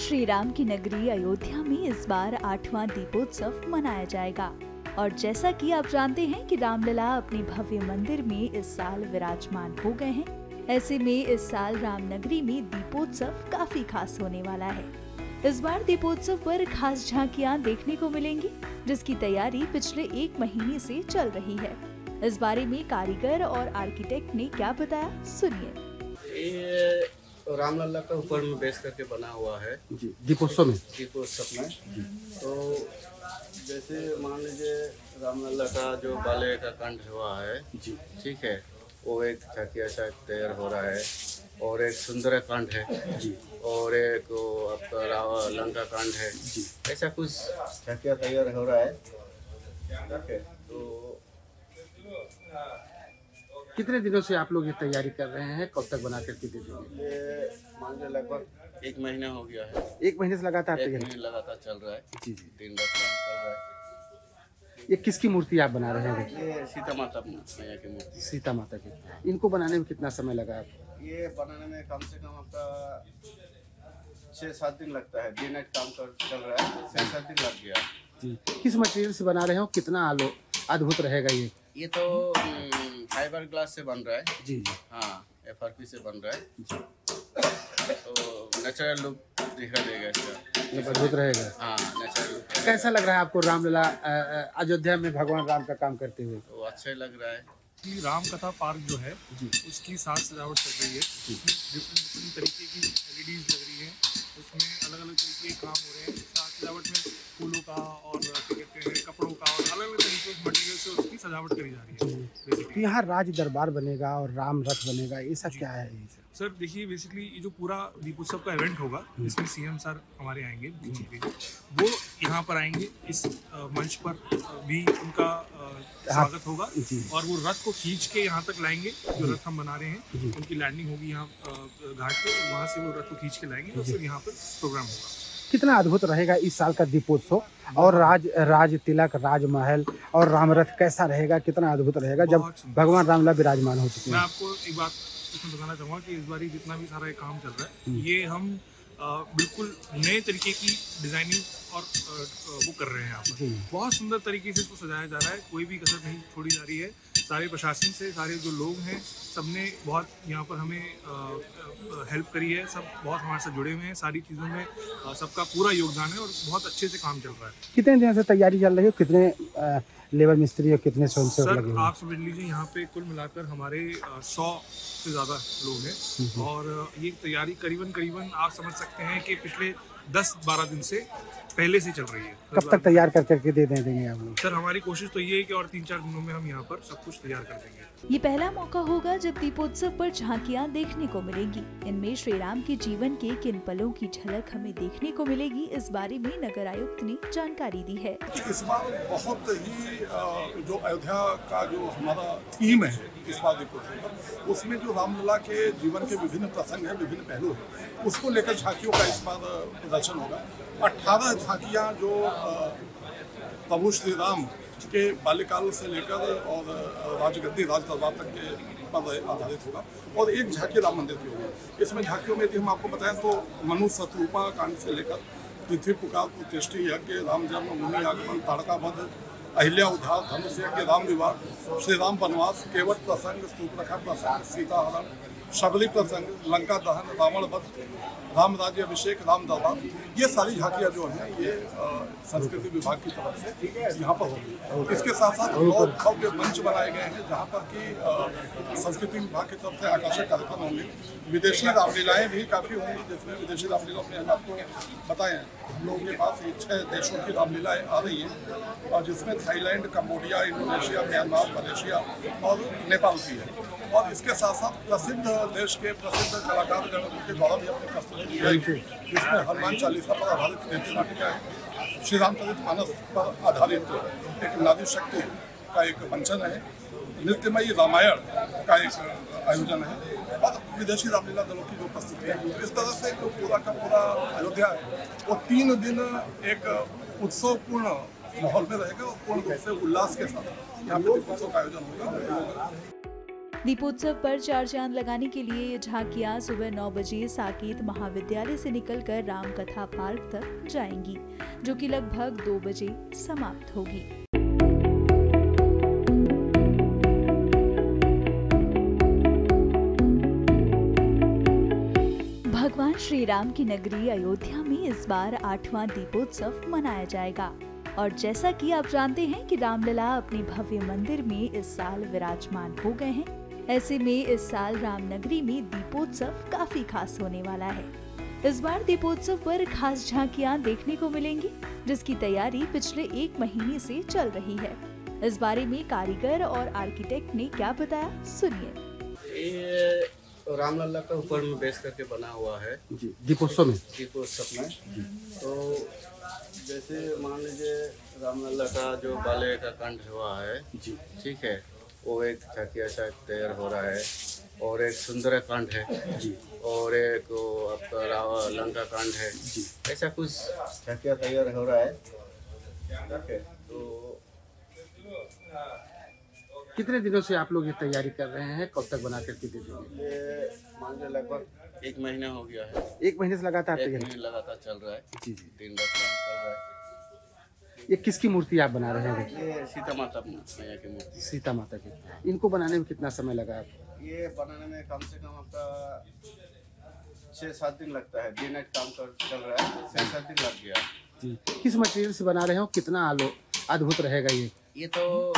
श्री राम की नगरी अयोध्या में इस बार 8वां दीपोत्सव मनाया जाएगा और जैसा कि आप जानते हैं कि रामलला अपने भव्य मंदिर में इस साल विराजमान हो गए हैं। ऐसे में इस साल रामनगरी में दीपोत्सव काफी खास होने वाला है। इस बार दीपोत्सव पर खास झांकियां देखने को मिलेंगी, जिसकी तैयारी पिछले 1 महीने से चल रही है। इस बारे में कारीगर और आर्किटेक्ट ने क्या बताया, सुनिए। रामलला का ऊपर में बेस करके बना हुआ है जी, दीपोत्सव में तो जैसे मान लीजिए रामलला का जो बाले का कंठ हुआ है जी, ठीक है, वो एक झाकिया शायद तैयार हो रहा है और एक सुंदर कांड है जी, और एक आपका लंका कांड है जी। ऐसा कुछ झाकिया तैयार हो रहा है। ठीक है, तो कितने दिनों से आप लोग ये तैयारी कर रहे हैं? कब तक बना करके दे देंगे? ये मान लीजिए लगभग 1 महीना हो गया है। 1 महीने से लगातार 1 तैयारी? महीने लगातार चल रहा है। जी जी। दिन रात काम चल रहा है। ये किसकी मूर्ति आप बना रहे हैं? ये सीता माता मैया की मूर्ति। सीता माता की। इनको बनाने में कितना समय लगा आपको? ये बनाने में कम से कम आपका 6-7 दिन लगता है। डे नाइट काम चल रहा है, 6-7 दिन लग गया। जी, किस मटेरियल से बना रहे हो? कितना अद्भुत रहेगा ये? ये तो फाइबर ग्लास से बन रहा है। जी जी। हाँ, FRP से बन रहा है। तो नेचुरल लुक दिखा देगा इसका। ये अद्भुत रहेगा। हाँ, नेचुरल लुक। कैसा लग रहा है आपको रामलला अयोध्या में भगवान राम का काम करते हुए? तो अच्छा ही लग रहा है। राम कथा पार्क जो है जी, उसकी साज सजावट चल रही है। डिफरेंट तरीके की LEDs लग रही है, उसमें अलग अलग तरीके के काम हो रहे हैं। साज सजावट में फूलों का और क्या कहते हैं कपड़ों का और अलग अलग तरीके के मटेरियल से उसकी सजावट करी जा रही है। तो यहाँ राज दरबार बनेगा और राम रथ बनेगा, ऐसा क्या है ये सर देखिए, बेसिकली ये जो पूरा दीपोत्सव का इवेंट होगा, इसमें CM सर हमारे आएंगे, वो यहाँ पर आएंगे। इस मंच पर भी उनका स्वागत होगा और वो रथ को खींच के यहाँ तक लाएंगे। जो रथ हम बना रहे हैं उनकी लैंडिंग होगी यहाँ घाट पे, वहाँ से वो रथ को खींच के लाएंगे और फिर यहाँ पर प्रोग्राम होगा। कितना अद्भुत रहेगा इस साल का दीपोत्सव और राज तिलक, राजमहल और रामरथ कैसा रहेगा? कितना अद्भुत रहेगा जब भगवान रामलला विराजमान हो चुके हैं। मैं आपको एक बात इसमें बताना चाहूँगा कि इस बार जितना भी सारा काम चल रहा है, ये हम बिल्कुल नए तरीके की डिजाइनिंग और वो कर रहे हैं यहाँ पर। बहुत सुंदर तरीके से इसको सजाया जा रहा है, कोई भी कसर नहीं छोड़ी जा रही है। सारे प्रशासन से सारे जो लोग हैं सबने बहुत यहाँ पर हमें हेल्प करी है। सब बहुत हमारे साथ जुड़े हुए हैं, सारी चीज़ों में सबका पूरा योगदान है और बहुत अच्छे से काम चल रहा है। कितने दिन से तैयारी चल रही है? कितने लेबर मिस्त्री और कितने स्वयंसेवक लगे हुए हैं? आप समझ लीजिए यहाँ पे कुल मिलाकर हमारे 100 से ज़्यादा लोग हैं और ये तैयारी करीबन आप समझ सकते हैं कि पिछले 10-12 दिन से पहले से चल रही है। कब तक तैयार कर करके दे देंगे आप लोग? सर हमारी कोशिश तो ये है कि और 3-4 दिनों में हम यहाँ पर सब कुछ तैयार कर देंगे। ये पहला मौका होगा जब दीपोत्सव पर झांकियां देखने को मिलेंगी। इनमें श्री राम के जीवन के किन पलों की झलक हमें देखने को मिलेगी, इस बारे में नगर आयुक्त ने जानकारी दी है। इस बार बहुत ही जो अयोध्या का जो हमारा थीम है इस बार दीपोत्सव पर, उसमें जो रामलला के जीवन के विभिन्न प्रसंग हैं, विभिन्न पहलू हैं, उसको लेकर झांकियों का इस बार प्रदर्शन होगा। 18 झांकियाँ जो प्रभु श्री राम के बाल्यकाल से लेकर और राजगद्दी राज दरबार तक के पर आधारित होगा और एक झांकी राम मंदिर की होगी। इसमें झांकियों में यदि हम आपको बताएं तो मनु शतरूपा कांड से लेकर पृथ्वी पुकार, पुत्यष्टि यज्ञ, राम जन्म, मुनि आगमन, ताड़का वध, अहिल्या उद्धार, धनुष यज्ञ, राम विवाह, श्री राम वनवास, केवट प्रसंग, स्तूपरेखा प्रसंग, सीता हरण, शबरी प्रसंग, लंका दहन, रावण वध, राम राज्य अभिषेक, राम दरबार, ये सारी झांकियाँ जो हैं ये संस्कृति विभाग की तरफ से यहाँ पर होगी। इसके साथ साथ और भव्य मंच बनाए गए हैं जहाँ पर कि संस्कृति विभाग की तरफ से आकर्षक कार्यक्रम होंगे। विदेशी रामलीलाएँ भी काफ़ी होंगी, जिसमें विदेशी रामलीला में हम आपको बताएं, हम लोगों के पास 6 देशों की रामलीलाएँ आ रही हैं और जिसमें Thailand, Cambodia, Indonesia, Myanmar, Malaysia और नेपाल की है। और इसके साथ साथ प्रसिद्ध देश के प्रसिद्ध कलाकारगण के द्वारा भी अपनी प्रस्तुति दी जाएगी, जिसमें हनुमान चालीसा पर आधारित नृत्य नाटिका है, श्री रामचरित मानस पर आधारित एक नारी शक्ति का एक मंचन है, नृत्यमयी रामायण का एक आयोजन है और विदेशी रामलीला दलों की जो प्रस्तुति है। तो इस तरह से जो पूरा का पूरा अयोध्या है वो 3 दिन एक उत्सवपूर्ण माहौल में रहेगा और पूर्ण रूप से उल्लास के साथ यहाँ पे दीपोत्सव का आयोजन होगा। दीपोत्सव पर चार चांद लगाने के लिए ये झांकियां सुबह 9 बजे साकेत महाविद्यालय से निकलकर रामकथा पार्क तक जाएंगी, जो कि लगभग 2 बजे समाप्त होगी। भगवान श्री राम की नगरी अयोध्या में इस बार 8वां दीपोत्सव मनाया जाएगा और जैसा कि आप जानते हैं कि रामलला अपने भव्य मंदिर में इस साल विराजमान हो गए हैं, ऐसे में इस साल रामनगरी में दीपोत्सव काफी खास होने वाला है। इस बार दीपोत्सव पर खास झांकियां देखने को मिलेंगी, जिसकी तैयारी पिछले 1 महीने से चल रही है। इस बारे में कारीगर और आर्किटेक्ट ने क्या बताया, सुनिए। ये रामलला का ऊपर में बेस करके बना हुआ है जी, दीपोत्सव में तो जैसे मान लीजिए रामलला का जो बाले का कंठ हुआ है जी, ठीक है, वो एक झांकिया शायद तैयार हो रहा है और एक सुंदर कांड है जी, और एक आपका लंका कांड है जी, ऐसा कुछ झांकिया तैयार हो रहा है। ठीक है, तो कितने दिनों से आप लोग ये तैयारी कर रहे हैं, कब तक बना करके दे देंगे? ये मान लीजिए लगभग 1 महीना हो गया है। 1 महीने से लगातार 1 तैयारी? महीने लगातार चल रहा है जी जी। दिन रात काम चल रहा है। ये किसकी मूर्ति आप बना रहे हैं? ये सीता माता मैया की मूर्ति। सीता माता की। इनको बनाने में कितना समय लगा आपको? ये बनाने में कम से कम आपका 6-7 दिन लगता है। डे नाइट काम चल रहा है, 6-7 दिन लग गया जी। किस मटेरियल से बना रहे हो, कितना अद्भुत रहेगा ये? ये तो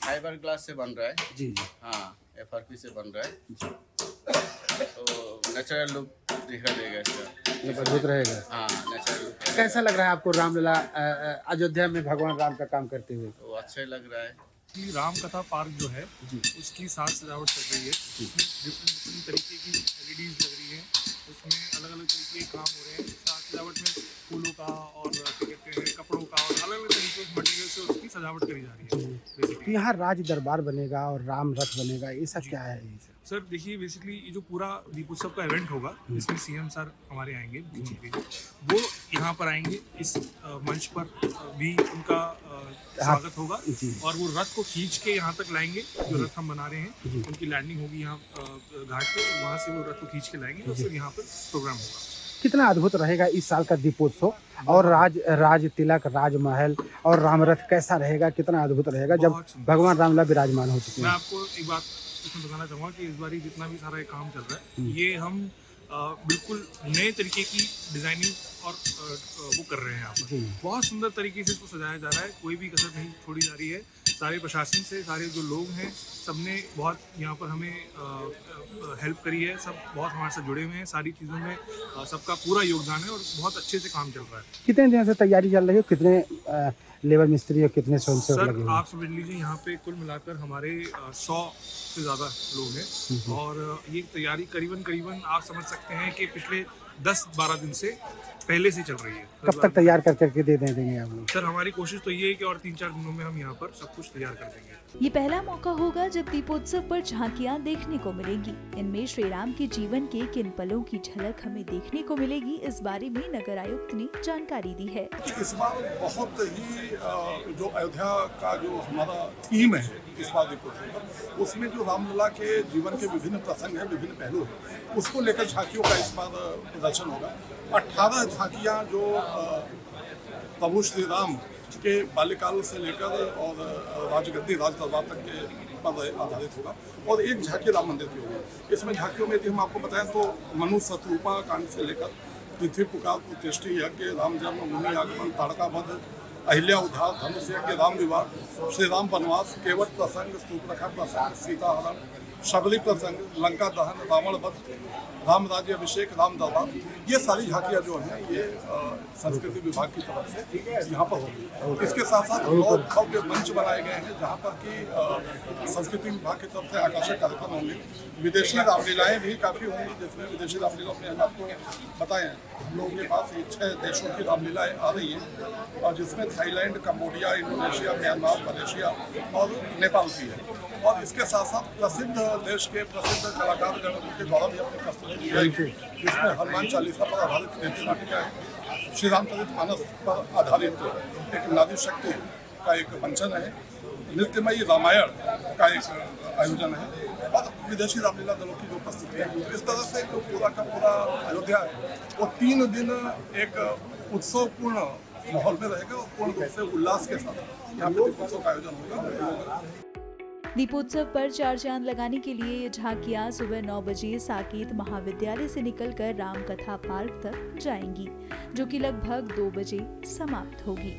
फाइबर ग्लास से बन रहा है जी जी। हाँ, FRP से बन रहा है, तो नेचुरल लुक दिखा देगा इसका। ये अद्भुत रहेगा। हाँ, नेचुरल लुक। कैसा लग रहा है आपको रामलला अयोध्या में भगवान राम का काम करते हुए? तो अच्छा ही लग रहा है। कि रामकथा पार्क जो है उसकी साज सजावट चल रही है, डिफरेंट तरीके की LEDs लग रही है, उसमें अलग अलग तरीके के काम हो रहे हैं। साज सजावट में फूलों का और क्या कहते हैं कपड़ों का और अलग अलग तरीके के मटेरियल से उसकी सजावट करी जा रही है बेसिकली। तो यहाँ राज दरबार बनेगा और राम रथ बनेगा, ये सब क्या है ये सब? सर देखिए, बेसिकली ये जो पूरा दीपोत्सव का इवेंट होगा, इसमें CM सर हमारे आएंगे, वो यहाँ पर आएंगे, इस मंच पर भी उनका स्वागत होगा और वो रथ को खींच के यहाँ तक लाएंगे। जो रथ हम बना रहे हैं उनकी लैंडिंग होगी यहाँ घाट पे, वहाँ से वो रथ को खींच के लाएंगे और फिर यहाँ पर प्रोग्राम होगा। कितना अद्भुत रहेगा इस साल का दीपोत्सव और राज तिलक, राजमहल और रामरथ कैसा रहेगा, कितना अद्भुत रहेगा जब भगवान रामलला विराजमान हो चुके हैं। मैं आपको एक बात इसमें बताना चाहूँगा कि इस बार जितना भी सारा काम चल रहा है, ये हम बिल्कुल नए तरीके की डिजाइनिंग और वो कर रहे हैं यहाँ पर। बहुत सुंदर तरीके से इसको सजाया जा रहा है, कोई भी कसर नहीं छोड़ी जा रही है। सारे प्रशासन से, सारे जो लोग हैं, सबने बहुत यहाँ पर हमें हेल्प करी है, सब बहुत हमारे साथ जुड़े हुए हैं, सारी चीज़ों में सबका पूरा योगदान है और बहुत अच्छे से काम चल रहा है। कितने दिन से तैयारी चल रही है, कितने लेबर मिस्त्री और कितने स्वयंसेवक लगे हुए हैं? आप समझ लीजिए यहाँ पे कुल मिलाकर हमारे 100 से ज़्यादा लोग हैं और ये तैयारी करीबन आप समझ सकते हैं कि पिछले 10-12 दिन से पहले से चल रही है। कब तक तैयार कर करके दे देंगे आप लोग? सर हमारी कोशिश तो ये है कि और 3-4 दिनों में हम यहाँ पर सब कुछ तैयार कर देंगे। ये पहला मौका होगा जब दीपोत्सव पर झांकियां देखने को मिलेंगी। इनमें श्री राम के जीवन के किन पलों की झलक हमें देखने को मिलेगी, इस बारे में नगर आयुक्त ने जानकारी दी है। इस बार बहुत ही जो अयोध्या का जो हमारा थीम है इस बार दीपोत्सव पर, उसमें जो रामलला के जीवन के विभिन्न प्रसंग हैं, विभिन्न पहलू हैं, उसको लेकर झांकियों का इस बार प्रदर्शन होगा। 18 झांकियाँ जो प्रभु श्री राम के बाल्यकाल से लेकर और राजगद्दी राज दरबार तक के पर आधारित होगा और एक झांकी राम मंदिर की होगी। इसमें झांकियों में यदि हम आपको बताएं तो मनु शतरूपा कांड से लेकर पृथ्वी पुकार, पुत्यष्टि यज्ञ, राम जन्म, मुनि आगमन, ताड़का वध, अहिल्या उद्धार, धनुष यज्ञ, राम विवाह, श्री राम वनवास, केवट प्रसंग, स्तूपरेखा प्रसंग, सीता हरण, शबरी प्रसंग, लंका दहन, रावण वध, राम राज्य अभिषेक, राम दरबार, ये सारी झांकियाँ जो हैं ये संस्कृति विभाग की तरफ से यहाँ पर होगी। इसके साथ साथ बहुत भव्य मंच बनाए गए हैं जहाँ पर कि संस्कृति विभाग की तरफ से आकर्षक कार्यक्रम होंगे। विदेशी रामलीलाएँ भी काफ़ी होंगी, जिसमें विदेशी रामलीला में हम आपको बताएं, हम लोगों के पास 6 देशों की रामलीलाएँ आ रही हैं और जिसमें Thailand, Cambodia, Indonesia, Myanmar, Malaysia और नेपाल भी है। और इसके साथ साथ प्रसिद्ध देश के प्रसिद्ध कलाकारगण के द्वारा भी अपनी प्रस्तुति दी जाएगी, जिसमें हनुमान चालीसा पर आधारित नृत्य नाटिका है, श्री रामचरित मानस पर आधारित एक नारी शक्ति का एक मंचन है, नृत्यमयी रामायण का एक आयोजन है और विदेशी रामलीला दलों की जो प्रस्तुति है। तो इस तरह से जो पूरा का पूरा अयोध्या है वो 3 दिन एक उत्सवपूर्ण माहौल में रहेगा और पूर्ण रूप से उल्लास के साथ यहाँ पे दीपोत्सव का आयोजन होगा। दीपोत्सव पर 4 चांद लगाने के लिए ये झांकियां सुबह 9 बजे साकेत महाविद्यालय से निकलकर रामकथा पार्क तक जाएंगी, जो कि लगभग 2 बजे समाप्त होगी।